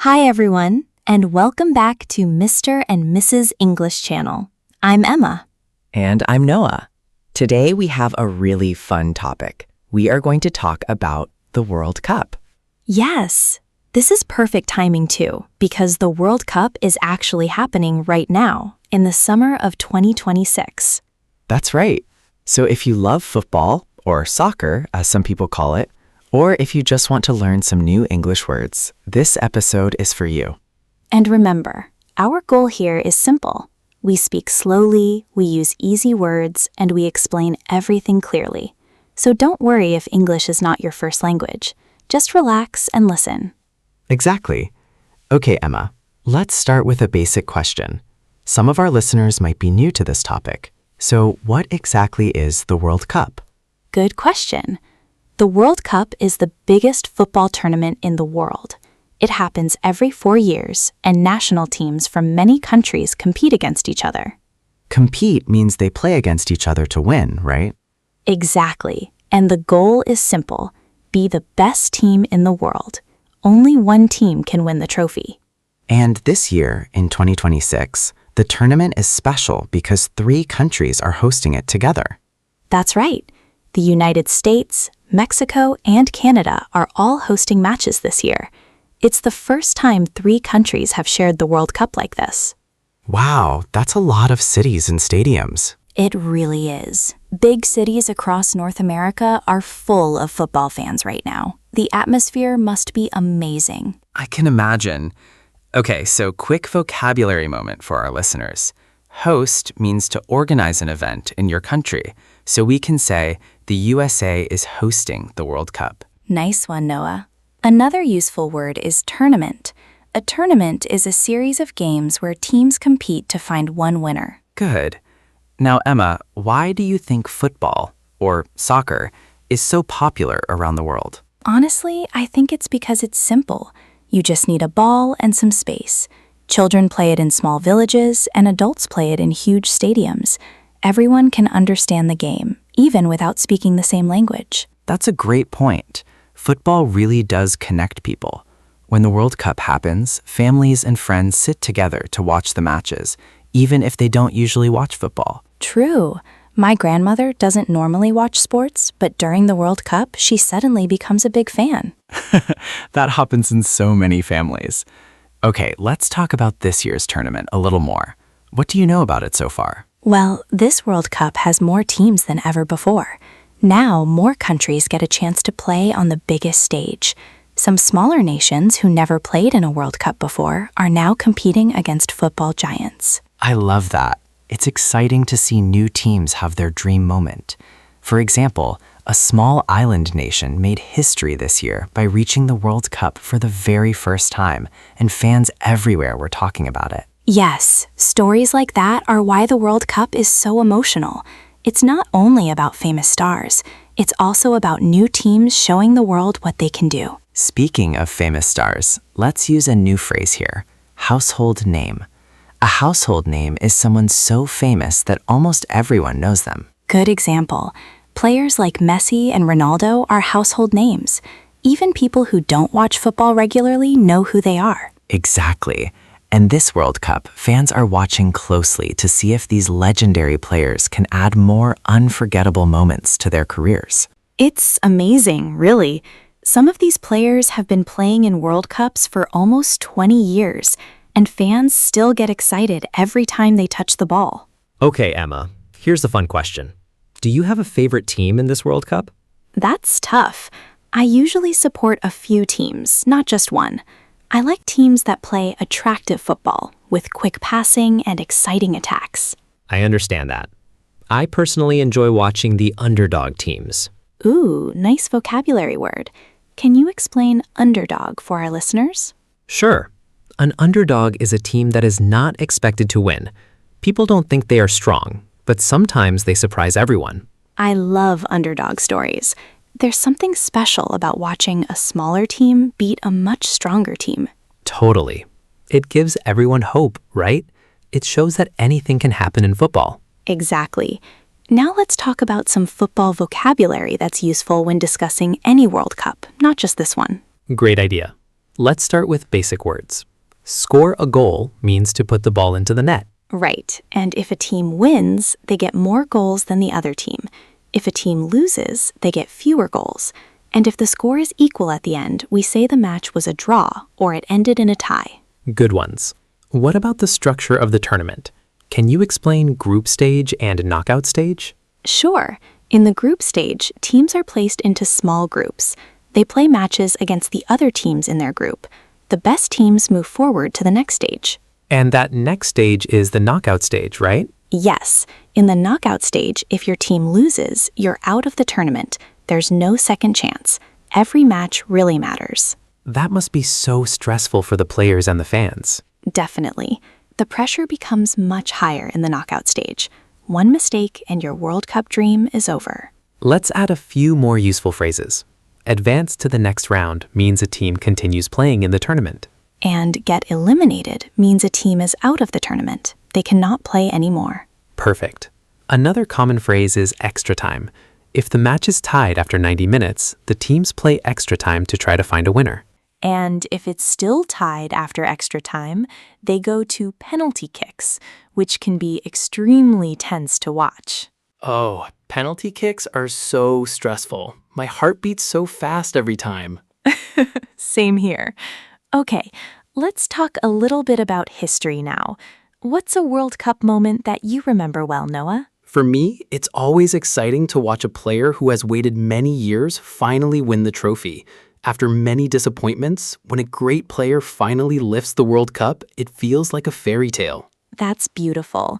Hi everyone, and welcome back to Mr. and Mrs. English Channel. I'm Emma. And I'm Noah. Today we have a really fun topic. We are going to talk about the World Cup. Yes, this is perfect timing too, because the World Cup is actually happening right now, in the summer of 2026. That's right. So if you love football, or soccer, as some people call it, or if you just want to learn some new English words, this episode is for you. And remember, our goal here is simple. We speak slowly, we use easy words, and we explain everything clearly. So don't worry if English is not your first language. Just relax and listen. Exactly. Okay, Emma, let's start with a basic question. Some of our listeners might be new to this topic. So what exactly is the World Cup? Good question. The World Cup is the biggest football tournament in the world. It happens every 4 years, and national teams from many countries compete against each other. Compete means they play against each other to win, right? Exactly. And the goal is simple. Be the best team in the world. Only one team can win the trophy. And this year, in 2026, the tournament is special because 3 countries are hosting it together. That's right. The United States, Mexico, and Canada are all hosting matches this year. It's the first time 3 countries have shared the World Cup like this. Wow, that's a lot of cities and stadiums. It really is. Big cities across North America are full of football fans right now. The atmosphere must be amazing. I can imagine. Okay, so quick vocabulary moment for our listeners. Host means to organize an event in your country. So we can say the USA is hosting the World Cup. Nice one, Noah. Another useful word is tournament. A tournament is a series of games where teams compete to find one winner. Good. Now, Emma, why do you think football, or soccer, is so popular around the world? Honestly, I think it's because it's simple. You just need a ball and some space. Children play it in small villages, and adults play it in huge stadiums. Everyone can understand the game, even without speaking the same language. That's a great point. Football really does connect people. When the World Cup happens, families and friends sit together to watch the matches, even if they don't usually watch football. True. My grandmother doesn't normally watch sports, but during the World Cup, she suddenly becomes a big fan. That happens in so many families. Okay, let's talk about this year's tournament a little more. What do you know about it so far? Well, this World Cup has more teams than ever before. Now, more countries get a chance to play on the biggest stage. Some smaller nations who never played in a World Cup before are now competing against football giants. I love that. It's exciting to see new teams have their dream moment. For example, a small island nation made history this year by reaching the World Cup for the very first time, and fans everywhere were talking about it. Yes, stories like that are why the World Cup is so emotional. It's not only about famous stars, it's also about new teams showing the world what they can do. Speaking of famous stars, let's use a new phrase here, household name. A household name is someone so famous that almost everyone knows them. Good example. Players like Messi and Ronaldo are household names. Even people who don't watch football regularly know who they are. Exactly. And this World Cup, fans are watching closely to see if these legendary players can add more unforgettable moments to their careers. It's amazing, really. Some of these players have been playing in World Cups for almost 20 years, and fans still get excited every time they touch the ball. Okay, Emma, here's the fun question. Do you have a favorite team in this World Cup? That's tough. I usually support a few teams, not just one. I like teams that play attractive football, with quick passing and exciting attacks. I understand that. I personally enjoy watching the underdog teams. Ooh, nice vocabulary word. Can you explain underdog for our listeners? Sure. An underdog is a team that is not expected to win. People don't think they are strong, but sometimes they surprise everyone. I love underdog stories. There's something special about watching a smaller team beat a much stronger team. Totally. It gives everyone hope, right? It shows that anything can happen in football. Exactly. Now let's talk about some football vocabulary that's useful when discussing any World Cup, not just this one. Great idea. Let's start with basic words. Score a goal means to put the ball into the net. Right, and if a team wins, they get more goals than the other team. If a team loses, they get fewer goals. And if the score is equal at the end, we say the match was a draw or it ended in a tie. Good ones. What about the structure of the tournament? Can you explain group stage and knockout stage? Sure. In the group stage, teams are placed into small groups. They play matches against the other teams in their group. The best teams move forward to the next stage. And that next stage is the knockout stage, right? Yes. In the knockout stage, if your team loses, you're out of the tournament. There's no second chance. Every match really matters. That must be so stressful for the players and the fans. Definitely. The pressure becomes much higher in the knockout stage. One mistake and your World Cup dream is over. Let's add a few more useful phrases. Advance to the next round means a team continues playing in the tournament. And get eliminated means a team is out of the tournament. They cannot play anymore. Perfect. Another common phrase is extra time. If the match is tied after 90 minutes, the teams play extra time to try to find a winner. And if it's still tied after extra time, they go to penalty kicks, which can be extremely tense to watch. Oh, penalty kicks are so stressful. My heart beats so fast every time. Same here. Okay, let's talk a little bit about history now. What's a World Cup moment that you remember well, Noah? For me, it's always exciting to watch a player who has waited many years finally win the trophy. After many disappointments, when a great player finally lifts the World Cup, it feels like a fairy tale. That's beautiful.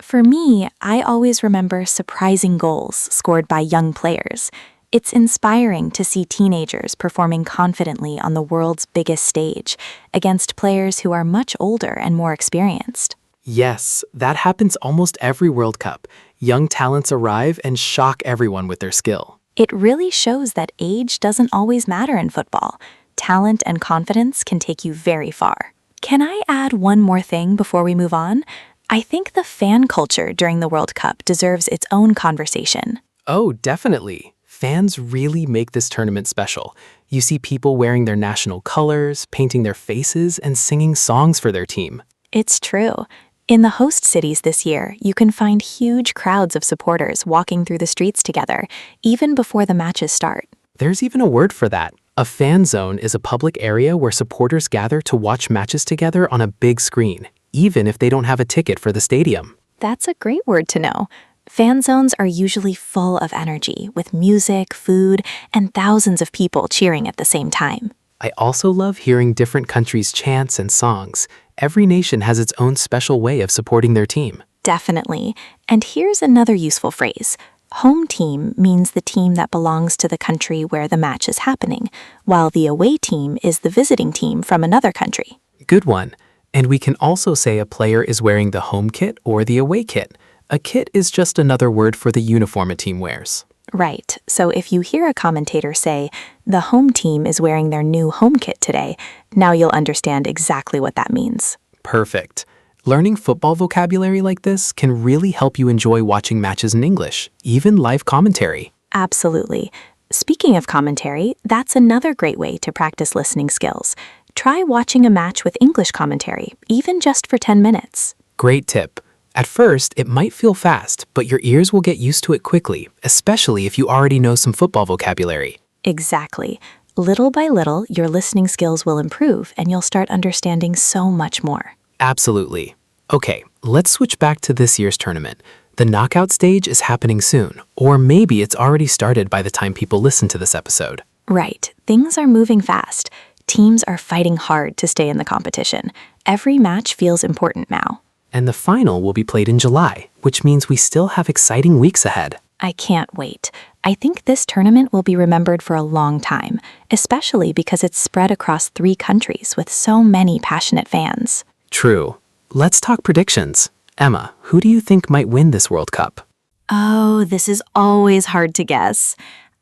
For me, I always remember surprising goals scored by young players. It's inspiring to see teenagers performing confidently on the world's biggest stage against players who are much older and more experienced. Yes, that happens almost every World Cup. Young talents arrive and shock everyone with their skill. It really shows that age doesn't always matter in football. Talent and confidence can take you very far. Can I add one more thing before we move on? I think the fan culture during the World Cup deserves its own conversation. Oh, definitely. Fans really make this tournament special. You see people wearing their national colors, painting their faces, and singing songs for their team. It's true. In the host cities this year, you can find huge crowds of supporters walking through the streets together, even before the matches start. There's even a word for that. A fan zone is a public area where supporters gather to watch matches together on a big screen, even if they don't have a ticket for the stadium. That's a great word to know. Fan zones are usually full of energy, with music, food, and thousands of people cheering at the same time. I also love hearing different countries' chants and songs. Every nation has its own special way of supporting their team. Definitely. And here's another useful phrase. Home team means the team that belongs to the country where the match is happening, while the away team is the visiting team from another country. Good one. And we can also say a player is wearing the home kit or the away kit. A kit is just another word for the uniform a team wears. Right. So if you hear a commentator say, the home team is wearing their new home kit today, now you'll understand exactly what that means. Perfect. Learning football vocabulary like this can really help you enjoy watching matches in English, even live commentary. Absolutely. Speaking of commentary, that's another great way to practice listening skills. Try watching a match with English commentary, even just for 10 minutes. Great tip. At first, it might feel fast, but your ears will get used to it quickly, especially if you already know some football vocabulary. Exactly. Little by little, your listening skills will improve and you'll start understanding so much more. Absolutely. Okay, let's switch back to this year's tournament. The knockout stage is happening soon, or maybe it's already started by the time people listen to this episode. Right. Things are moving fast. Teams are fighting hard to stay in the competition. Every match feels important now. And the final will be played in July, which means we still have exciting weeks ahead. I can't wait. I think this tournament will be remembered for a long time, especially because it's spread across 3 countries with so many passionate fans. True. Let's talk predictions. Emma, who do you think might win this World Cup? Oh, this is always hard to guess.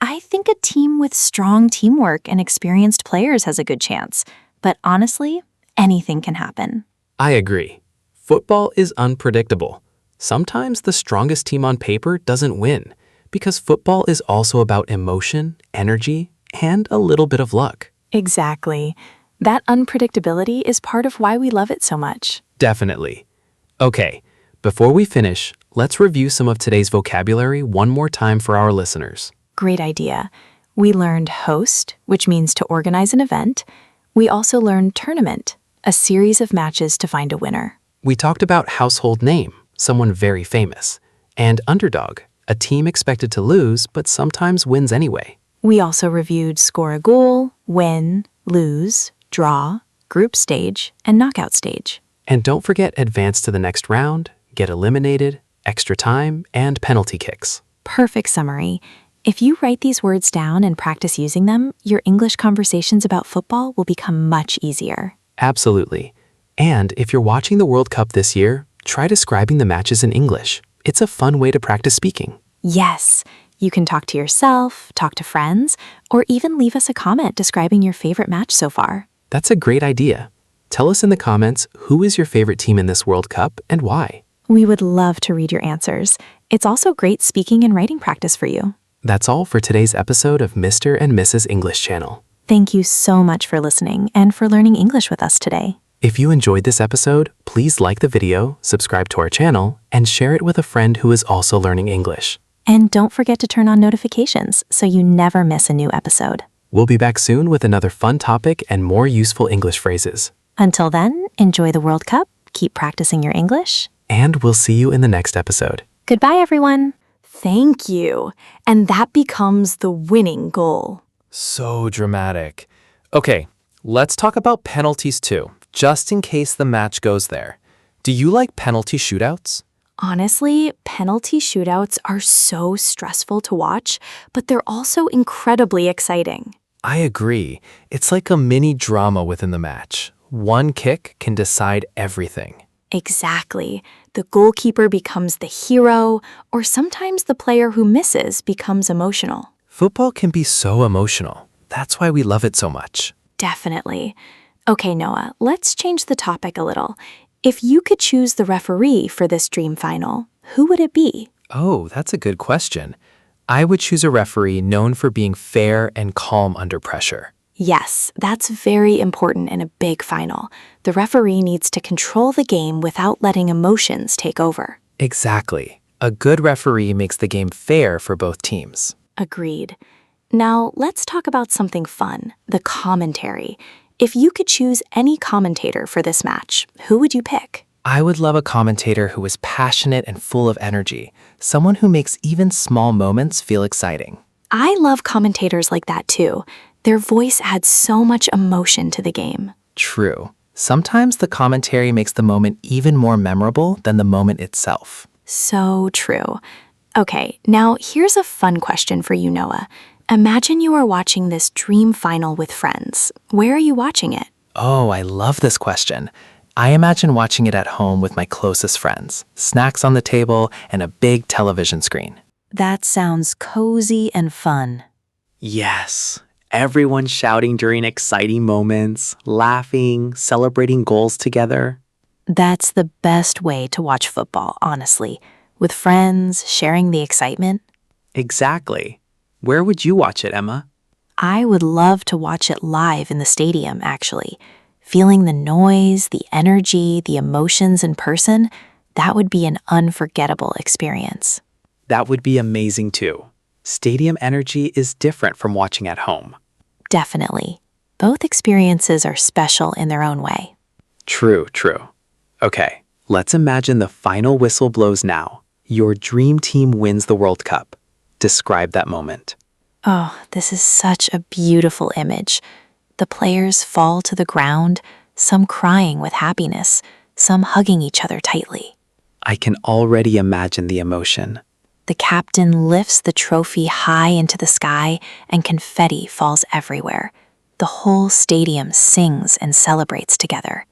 I think a team with strong teamwork and experienced players has a good chance. But honestly, anything can happen. I agree. Football is unpredictable. Sometimes the strongest team on paper doesn't win, because football is also about emotion, energy, and a little bit of luck. Exactly. That unpredictability is part of why we love it so much. Definitely. Okay, before we finish, let's review some of today's vocabulary one more time for our listeners. Great idea. We learned host, which means to organize an event. We also learned tournament, a series of matches to find a winner. We talked about household name, someone very famous, and underdog, a team expected to lose but sometimes wins anyway. We also reviewed score a goal, win, lose, draw, group stage, and knockout stage. And don't forget advance to the next round, get eliminated, extra time, and penalty kicks. Perfect summary. If you write these words down and practice using them, your English conversations about football will become much easier. Absolutely. And if you're watching the World Cup this year, try describing the matches in English. It's a fun way to practice speaking. Yes, you can talk to yourself, talk to friends, or even leave us a comment describing your favorite match so far. That's a great idea. Tell us in the comments who is your favorite team in this World Cup and why. We would love to read your answers. It's also great speaking and writing practice for you. That's all for today's episode of Mr. and Mrs. English Channel. Thank you so much for listening and for learning English with us today. If you enjoyed this episode, please like the video, subscribe to our channel, and share it with a friend who is also learning English. And don't forget to turn on notifications so you never miss a new episode. We'll be back soon with another fun topic and more useful English phrases. Until then, enjoy the World Cup, keep practicing your English. And we'll see you in the next episode. Goodbye, everyone. Thank you. And that becomes the winning goal. So dramatic. Okay, let's talk about penalties too, just in case the match goes there. Do you like penalty shootouts? Honestly, penalty shootouts are so stressful to watch, but they're also incredibly exciting. I agree. It's like a mini drama within the match. One kick can decide everything. Exactly. The goalkeeper becomes the hero, or sometimes the player who misses becomes emotional. Football can be so emotional. That's why we love it so much. Definitely. Okay, Noah, let's change the topic a little. If you could choose the referee for this dream final, who would it be? Oh, that's a good question. I would choose a referee known for being fair and calm under pressure. Yes, that's very important in a big final. The referee needs to control the game without letting emotions take over. Exactly. A good referee makes the game fair for both teams. Agreed. Now, let's talk about something fun, the commentary. If you could choose any commentator for this match, who would you pick? I would love a commentator who is passionate and full of energy, someone who makes even small moments feel exciting. I love commentators like that too. Their voice adds so much emotion to the game. True. Sometimes the commentary makes the moment even more memorable than the moment itself. So true. Okay, now here's a fun question for you, Noah. Imagine you are watching this dream final with friends. Where are you watching it? Oh, I love this question. I imagine watching it at home with my closest friends, snacks on the table, and a big television screen. That sounds cozy and fun. Yes. Everyone shouting during exciting moments, laughing, celebrating goals together. That's the best way to watch football, honestly. With friends, sharing the excitement. Exactly. Where would you watch it, Emma? I would love to watch it live in the stadium, actually. Feeling the noise, the energy, the emotions in person, that would be an unforgettable experience. That would be amazing too. Stadium energy is different from watching at home. Definitely. Both experiences are special in their own way. True. Okay, let's imagine the final whistle blows now. Your dream team wins the World Cup. Describe that moment. Oh, this is such a beautiful image. The players fall to the ground, some crying with happiness, some hugging each other tightly. I can already imagine the emotion. The captain lifts the trophy high into the sky and confetti falls everywhere. The whole stadium sings and celebrates together.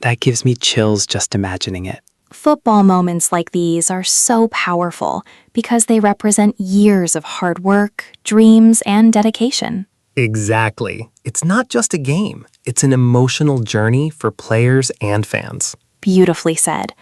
That gives me chills just imagining it. Football moments like these are so powerful because they represent years of hard work, dreams, and dedication. Exactly. It's not just a game. It's an emotional journey for players and fans. Beautifully said.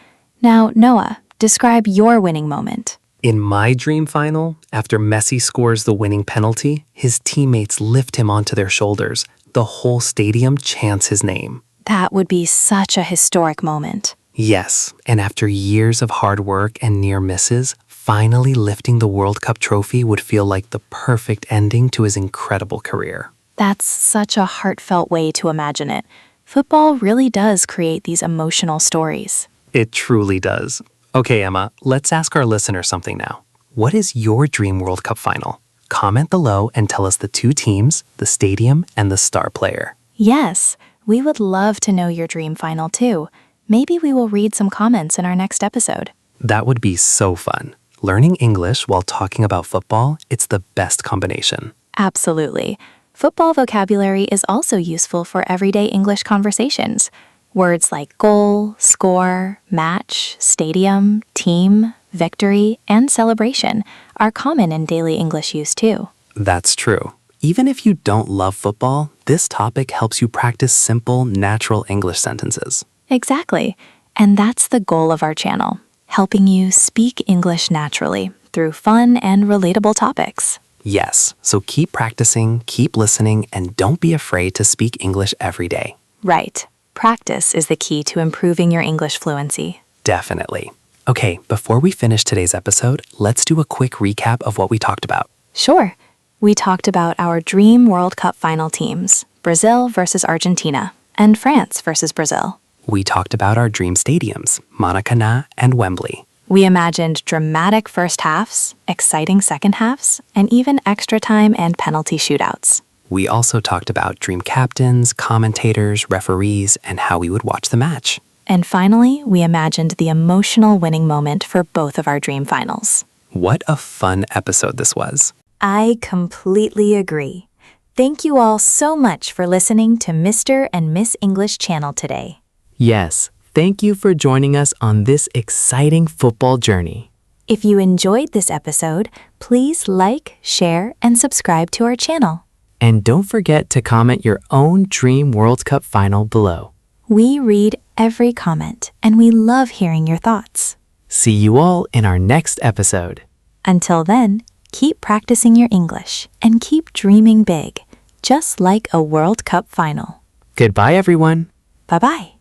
Now, Noah, describe your winning moment. In my dream final, after Messi scores the winning penalty, his teammates lift him onto their shoulders. the whole stadium chants his name. That would be such a historic moment. Yes, and after years of hard work and near misses, finally lifting the World Cup trophy would feel like the perfect ending to his incredible career. That's such a heartfelt way to imagine it. Football really does create these emotional stories. It truly does. Okay, Emma, let's ask our listeners something now. What is your dream World Cup final? Comment below and tell us the 2 teams, the stadium, and the star player. Yes, we would love to know your dream final too. Maybe we will read some comments in our next episode. That would be so fun. Learning English while talking about football, it's the best combination. Absolutely. Football vocabulary is also useful for everyday English conversations. Words like goal, score, match, stadium, team, victory, and celebration are common in daily English use too. That's true. Even if you don't love football, this topic helps you practice simple, natural English sentences. Exactly. And that's the goal of our channel, helping you speak English naturally through fun and relatable topics. Yes, so keep practicing, keep listening, and don't be afraid to speak English every day. Right. Practice is the key to improving your English fluency. Definitely. Okay, before we finish today's episode, let's do a quick recap of what we talked about. Sure. We talked about our dream World Cup final teams, Brazil versus Argentina, and France versus Brazil. We talked about our dream stadiums, Maracanã and Wembley. We imagined dramatic first halves, exciting second halves, and even extra time and penalty shootouts. We also talked about dream captains, commentators, referees, and how we would watch the match. And finally, we imagined the emotional winning moment for both of our dream finals. What a fun episode this was. I completely agree. Thank you all so much for listening to Mr. and Miss English channel today. Yes, thank you for joining us on this exciting football journey. If you enjoyed this episode, please like, share, and subscribe to our channel. And don't forget to comment your own dream World Cup final below. We read every comment, and we love hearing your thoughts. See you all in our next episode. Until then, keep practicing your English and keep dreaming big, just like a World Cup final. Goodbye, everyone. Bye-bye.